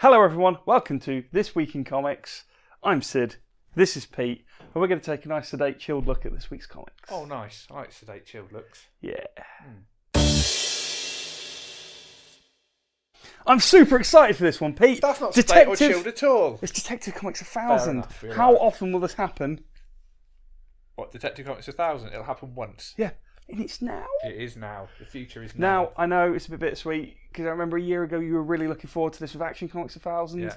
Hello everyone, welcome to This Week in Comics. I'm Sid, this is Pete, and we're going to take a nice sedate chilled look at this week's comics. Oh nice, I like sedate chilled looks. Yeah. I'm super excited for this one, Pete. That's not sedate or chilled at all. It's Detective Comics 1000. Enough, How right. often will this happen? What, Detective Comics 1000? It'll happen once. Yeah, and it's now. It is now. The future is now. Now, I know it's a bit bittersweet, because I remember a year ago you were really looking forward to this with Action Comics 1000. Yeah.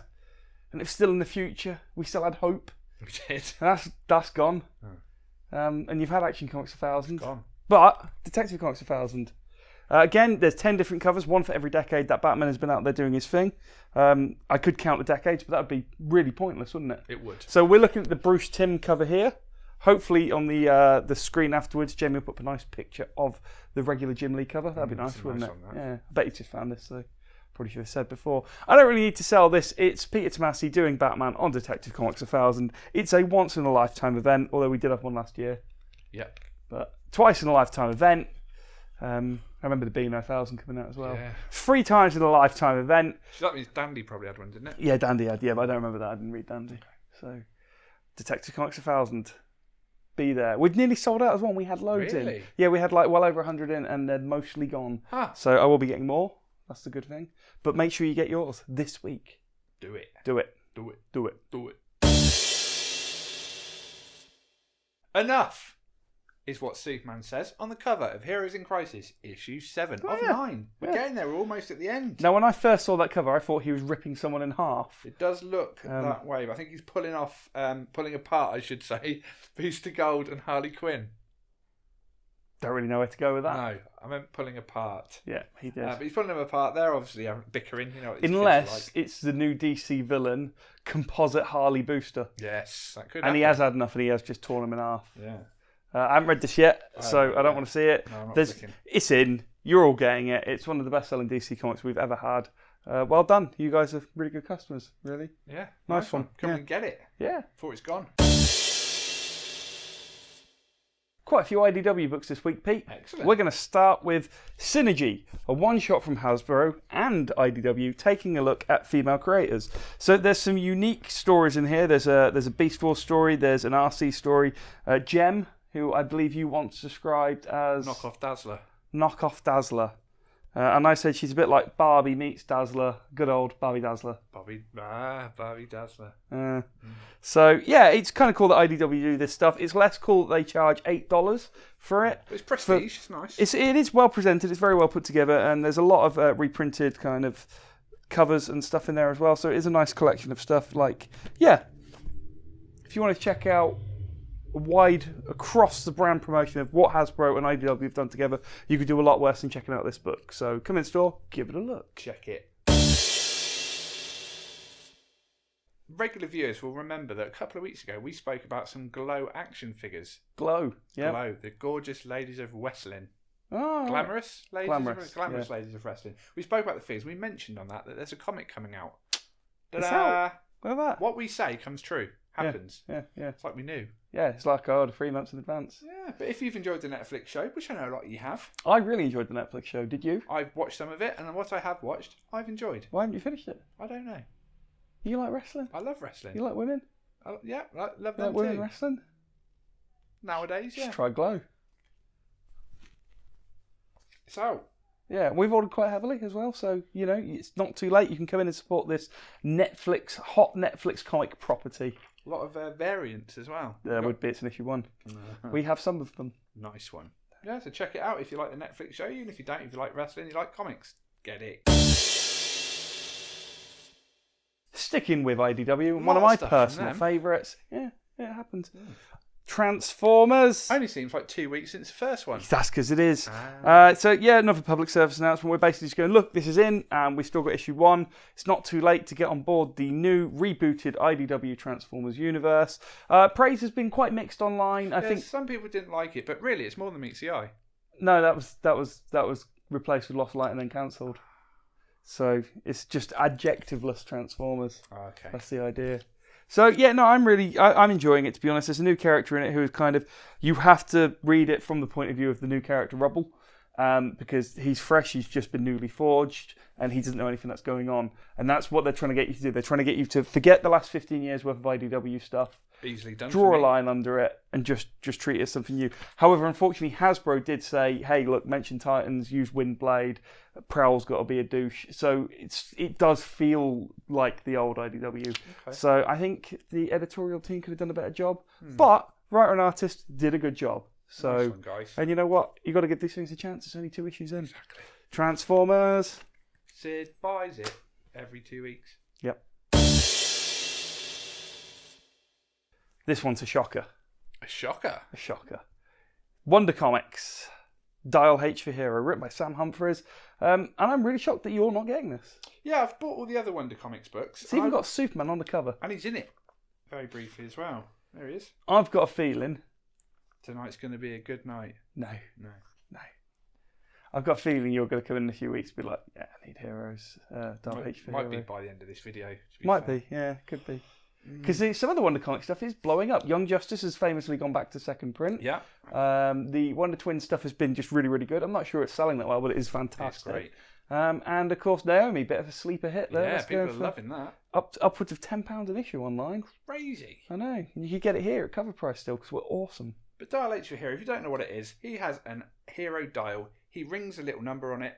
And it's still in the future. We still had hope. We did. And that's gone. Oh. And you've had Action Comics 1000. Gone. But Detective Comics 1000. Again, there's 10 different covers, one for every decade that Batman has been out there doing his thing. I could count the decades, but that would be really pointless, wouldn't it? It would. So we're looking at the Bruce Timm cover here. Hopefully on the screen afterwards, Jamie will put up a nice picture of the regular Jim Lee cover. That'd be nice, wouldn't it? Yeah, I bet you just found this, so probably should have said before. I don't really need to sell this. It's Peter Tomasi doing Batman on Detective Comics 1000. It's a once-in-a-lifetime event, although we did have one last year. Yep. But twice-in-a-lifetime event. I remember the Beano 1000 coming out as well. Yeah. 3 times in a lifetime event. So that means Dandy probably had one, didn't it? Yeah, Dandy had, yeah, but I don't remember that. I didn't read Dandy. So, Detective Comics 1000. Be there. We'd nearly sold out as well. We had loads in. Really? Yeah, we had like well over 100 in, and they're mostly gone. Huh. So I will be getting more. That's the good thing. But make sure you get yours this week. Do it. Do it. Do it. Do it. Do it. Enough is what Superman says on the cover of Heroes in Crisis, issue 7 of 9. We're getting there. We're almost at the end. Now, when I first saw that cover, I thought he was ripping someone in half. It does look that way, but I think he's pulling apart, I should say, Beast of Gold and Harley Quinn. Don't really know where to go with that. No, I meant pulling apart. Yeah, he did. But he's pulling them apart. They're obviously bickering, you know. What these Unless kids are like. it's the new DC villain, Composite Harley Booster. Yes, that could And happen. he has had enough, and he has just torn him in half. Yeah. I haven't read this yet, so I don't want to see it. No, I'm not clicking. It's in. You're all getting it. It's one of the best-selling DC comics we've ever had. Well done. You guys are really good customers, really. Yeah. Nice one. Come Yeah. and get it Yeah. before it's gone. Quite a few IDW books this week, Pete. Excellent. We're going to start with Synergy, a one-shot from Hasbro and IDW taking a look at female creators. So there's some unique stories in here. There's a Beast Wars story. There's an RC story. Gem, who I believe you once described as... Knockoff Dazzler. Knockoff Dazzler. And I said she's a bit like Barbie meets Dazzler. Good old Barbie Dazzler. Barbie Dazzler. So, yeah, it's kind of cool that IDW do this stuff. It's less cool that they charge $8 for it. It's prestige, it's nice. It is well presented. It's very well put together. And there's a lot of reprinted kind of covers and stuff in there as well. So it is a nice collection of stuff. Like, yeah, if you want to check out wide across the brand promotion of what Hasbro and IDW have done together, you could do a lot worse than checking out this book. So come in store, give it a look. Check it. Regular viewers will remember that a couple of weeks ago we spoke about some Glow action figures. Glow, yeah. Glow, the gorgeous ladies of wrestling. Oh, Glamorous ladies, Glamorous, yeah. ladies of wrestling. We spoke about the figures. We mentioned on that there's a comic coming out. It's out. Where that? What we say comes true. Happens. Yeah. It's like we knew. Yeah, it's like I ordered 3 months in advance. Yeah, but if you've enjoyed the Netflix show, which I know a lot of you have, I really enjoyed the Netflix show. Did you? I've watched some of it, and what I have watched, I've enjoyed. Why haven't you finished it? I don't know. You like wrestling? I love wrestling. You like women? Yeah, I love You them like women too. wrestling? Nowadays, yeah. Just try Glow. It's out. Yeah, we've ordered quite heavily as well, so, you know, it's not too late. You can come in and support this hot Netflix comic property. A lot of variants as well. There would be, it's an issue 1. We have some of them. Nice one. Yeah, so check it out if you like the Netflix show. Even if you don't, if you like wrestling, you like comics, get it. Sticking with IDW, Lot one of of my stuff from personal them. favourites. Yeah, it happens. Transformers. Only seems like 2 weeks since the first one. That's because it is. Ah. So, yeah, another public service announcement. We're basically just going, look, this is in, and we've still got issue 1. It's not too late to get on board the new rebooted IDW Transformers universe. Praise has been quite mixed online. I think some people didn't like it, but really, it's more than meets the eye. no, that was replaced with Lost Light and then cancelled. So it's just adjectiveless Transformers. Okay. That's the idea. So yeah, no, I'm enjoying it, to be honest. There's a new character in it who is kind of, you have to read it from the point of view of the new character Rubble. because he's fresh, he's just been newly forged, and he doesn't know anything that's going on. And that's what they're trying to get you to do. They're trying to get you to forget the last 15 years worth of IDW stuff, Easily done. draw a line under it, and just treat it as something new. However, unfortunately, Hasbro did say, hey, look, mention Titans, use Windblade, Prowl's got to be a douche. So it does feel like the old IDW. Okay. So I think the editorial team could have done a better job. But writer and artist did a good job. So, Nice one, guys. and you know what? You got to give these things a chance. It's only 2 issues in. Exactly. Transformers. Sid buys it every 2 weeks. Yep. This one's a shocker. A shocker. A shocker. Wonder Comics. Dial H for Hero, written by Sam Humphries. And I'm really shocked that you're not getting this. Yeah, I've bought all the other Wonder Comics books. It's even got Superman on the cover. And he's in it. Very briefly as well. There he is. I've got a feeling. Tonight's going to be a good night. No. No. I've got a feeling you're going to come in a few weeks and be like, yeah, I need heroes. Dial H for Might Hero. be by the end of this video. To Might fair. be, yeah, could be. Because some of the Wonder Comic stuff is blowing up. Young Justice has famously gone back to second print. Yeah. The Wonder Twins stuff has been just really, really good. I'm not sure it's selling that well, but it is fantastic. It's great. And of course, Naomi, bit of a sleeper hit there. Yeah, That's people going are for loving that. upwards of £10 an issue online. Crazy. I know. You can get it here at cover price still because we're awesome. But Dial H for Hero, if you don't know what it is, he has an hero dial. He rings a little number on it,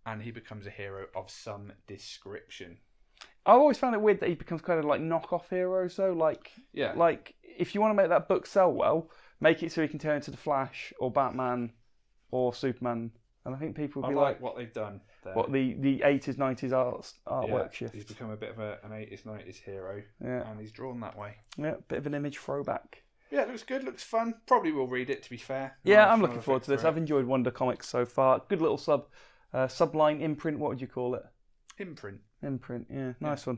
and he becomes a hero of some description. I always found it weird that he becomes kind of like knockoff heroes, though. Like if you want to make that book sell well, make it so he can turn into the Flash or Batman or Superman. And I think people will be like what they've done there. what the 80s, 90s artwork shift. He's become a bit of an 80s, 90s hero, and he's drawn that way. Yeah, bit of an image throwback. Yeah, it looks good, looks fun. Probably will read it, to be fair. Yeah, I'm looking forward to this. I've enjoyed Wonder Comics so far. Good little subline imprint. What would you call it? Imprint. Imprint, yeah. Nice one.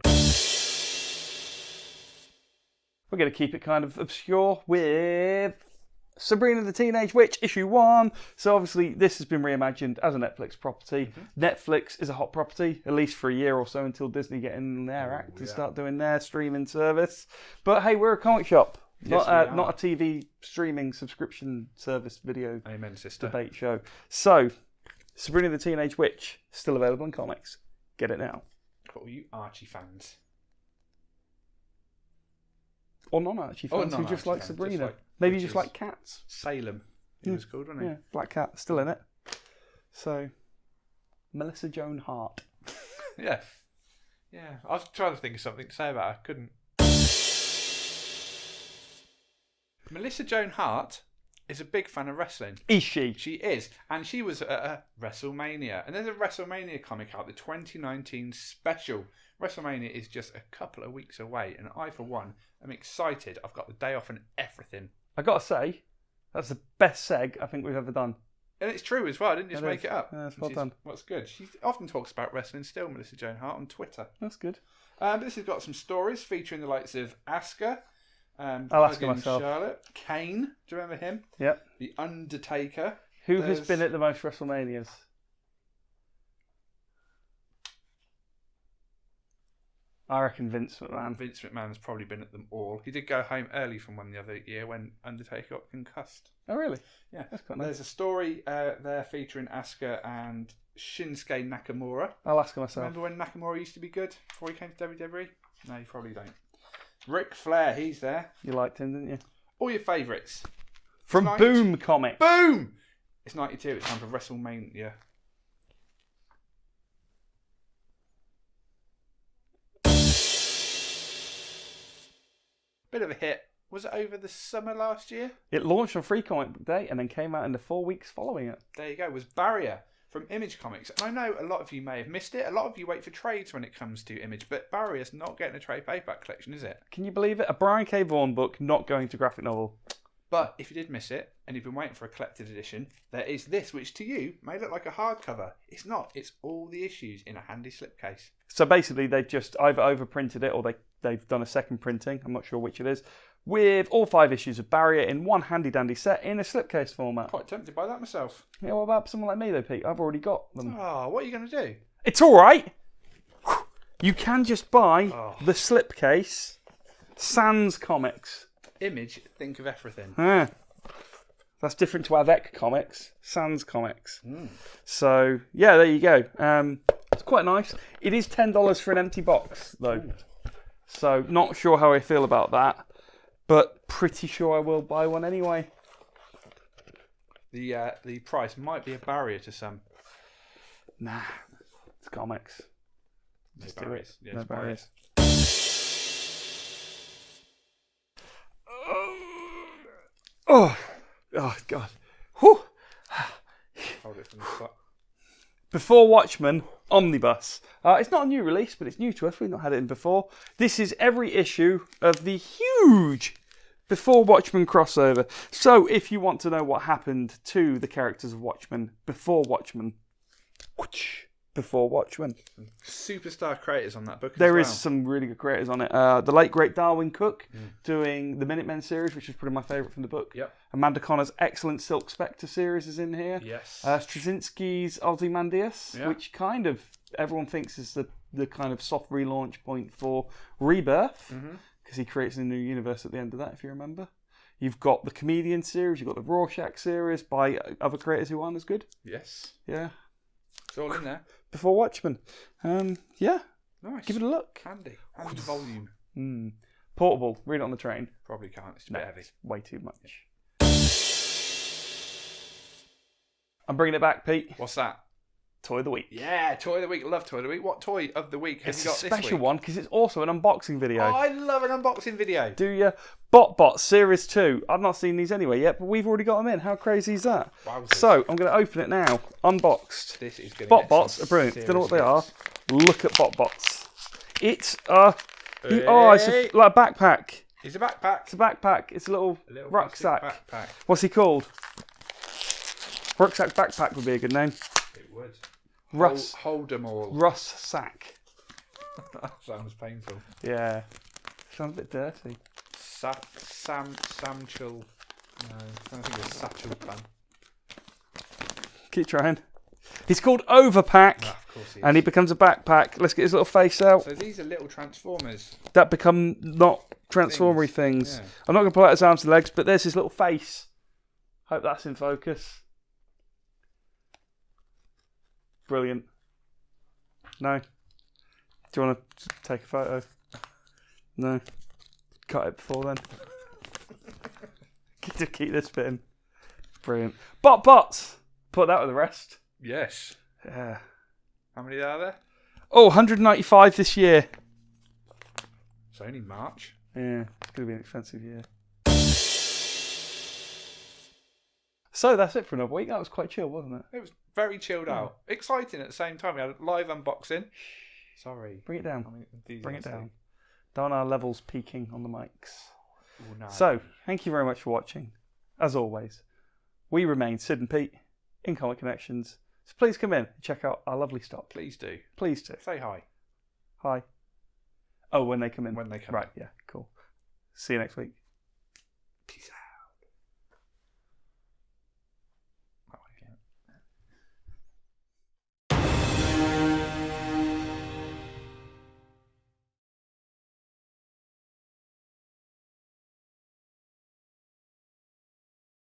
We're going to keep it kind of obscure with Sabrina the Teenage Witch, issue 1. So obviously this has been reimagined as a Netflix property. Netflix is a hot property, at least for a year or so until Disney get in their act and start doing their streaming service. But hey, we're a comic shop. Not a TV streaming subscription service video Amen, sister. debate show. So, Sabrina the Teenage Witch, still available in comics. Get it now. For all you Archie fans. Or non-Archie fans who just like Sabrina. Maybe you just like cats. Salem, he was called, wasn't he? Yeah, Black Cat, still in it. So, Melissa Joan Hart. Yeah. Yeah. I was trying to think of something to say about her. Couldn't. Melissa Joan Hart is a big fan of wrestling. Is she? She is. And she was at a WrestleMania. And there's a WrestleMania comic out, the 2019 special. WrestleMania is just a couple of weeks away. And I, for one, am excited. I've got the day off and everything. I got to say, that's the best seg I think we've ever done. And it's true as well. I didn't just make it up. Yeah, that's well done. What's good. She often talks about wrestling still, Melissa Joan Hart, on Twitter. That's good. But this has got some stories featuring the likes of Asuka. I'll ask her myself. Charlotte. Kane, do you remember him? Yep. The Undertaker. Who has been at the most WrestleManias? I reckon Vince McMahon. Vince McMahon's probably been at them all. He did go home early from one the other year when Undertaker got concussed. Oh, really? Yeah. That's quite nice. There's a story there featuring Asuka and Shinsuke Nakamura. I'll ask her myself. Remember when Nakamura used to be good before he came to WWE? No, you probably don't. Ric Flair, he's there. You liked him, didn't you? All your favourites. From Boom Comics. Boom! It's 92. It's time for WrestleMania. Bit of a hit. Was it over the summer last year? It launched on Free Comic Book Day and then came out in the 4 weeks following it. There you go. It was Barrier from Image Comics. And I know a lot of you may have missed it. A lot of you wait for trades when it comes to Image, but Barrier's not getting a trade paperback collection, is it? Can you believe it? A Brian K. Vaughan book not going to graphic novel. But if you did miss it and you've been waiting for a collected edition, there is this, which to you may look like a hardcover. It's not. It's all the issues in a handy slipcase. So basically, they've just either overprinted it or they've done a second printing. I'm not sure which it is. With all 5 issues of Barrier in one handy-dandy set in a slipcase format. Quite tempted by that myself. Yeah, what about someone like me though, Pete? I've already got them. Oh, what are you going to do? It's all right. You can just buy the slipcase Sans Comics. Image, think of everything. Yeah. That's different to Avec Comics, Sans Comics. So, yeah, there you go. It's quite nice. It is $10 for an empty box, though. Ooh. So, not sure how I feel about that, but pretty sure I will buy one anyway. The price might be a barrier to some. Nah, it's comics. No Just barriers. do it. No barriers. Oh, God. Whew. Hold it from the spot. Before Watchmen Omnibus. It's not a new release, but it's new to us. We've not had it in before. This is every issue of the huge Before Watchmen crossover. So if you want to know what happened to the characters of Watchmen before Watchmen, Superstar creators on that book. There is some really good creators on it. The late great Darwin Cook doing the Minutemen series, which is probably my favourite from the book. Yep. Amanda Connor's excellent Silk Spectre series is in here. Yes. Straczynski's Ozymandias, Yeah. which kind of everyone thinks is the kind of soft relaunch point for Rebirth, because he creates a new universe at the end of that, if you remember. You've got the Comedian series, you've got the Rorschach series by other creators who aren't as good. Yes. Yeah. It's all in there. Before Watchmen. Yeah. Nice. Give it a look. Handy. And volume. Portable. Read it on the train. Probably can't. It's a bit heavy. It's way too much. I'm bringing it back, Pete. What's that? Toy of the week. Yeah, toy of the week. I love toy of the week. What toy of the week have you got this week? It's a special one because it's also an unboxing video. Oh, I love an unboxing video. Do you? BotBot Series 2. I've not seen these anyway yet, but we've already got them in. How crazy is that? Wowzers. So, I'm going to open it now. Unboxed. This is going to BotBots are brilliant. Don't know what they are. Look at BotBots. It's it's like a backpack. It's a backpack. It's a backpack. It's a little rucksack. Backpack. What's he called? Rucksack Backpack would be a good name. It would. Russ. Hold them all. Russ Sack. That sounds painful. Yeah. Sounds a bit dirty. Samchel. No, I think it's Satchel Pan. Keep trying. He's called Overpack. Of course he is. And he becomes a backpack. Let's get his little face out. So these are little transformers. That become not transformery things. Yeah. I'm not going to pull out his arms and legs, but there's his little face. Hope that's in focus. Brilliant. No. Do you want to take a photo? No. Cut it before then. Get to keep this bit in. Brilliant. BotBots! Put that with the rest. Yes. Yeah. How many are there? Oh, 195 this year. It's only March. Yeah, it's going to be an expensive year. So that's it for another week. That was quite chill, wasn't it? It was very chilled out. Exciting at the same time. We had a live unboxing. Sorry. Bring it down. I mean, Bring it down. Don't want our levels peaking on the mics. Ooh, no. So, thank you very much for watching. As always, we remain Sid and Pete in Comic Connections. So please come in and check out our lovely stock. Please do. Please do. Say hi. Hi. Oh, when they come in. When they come in. Right, yeah, cool. See you next week. Peace out.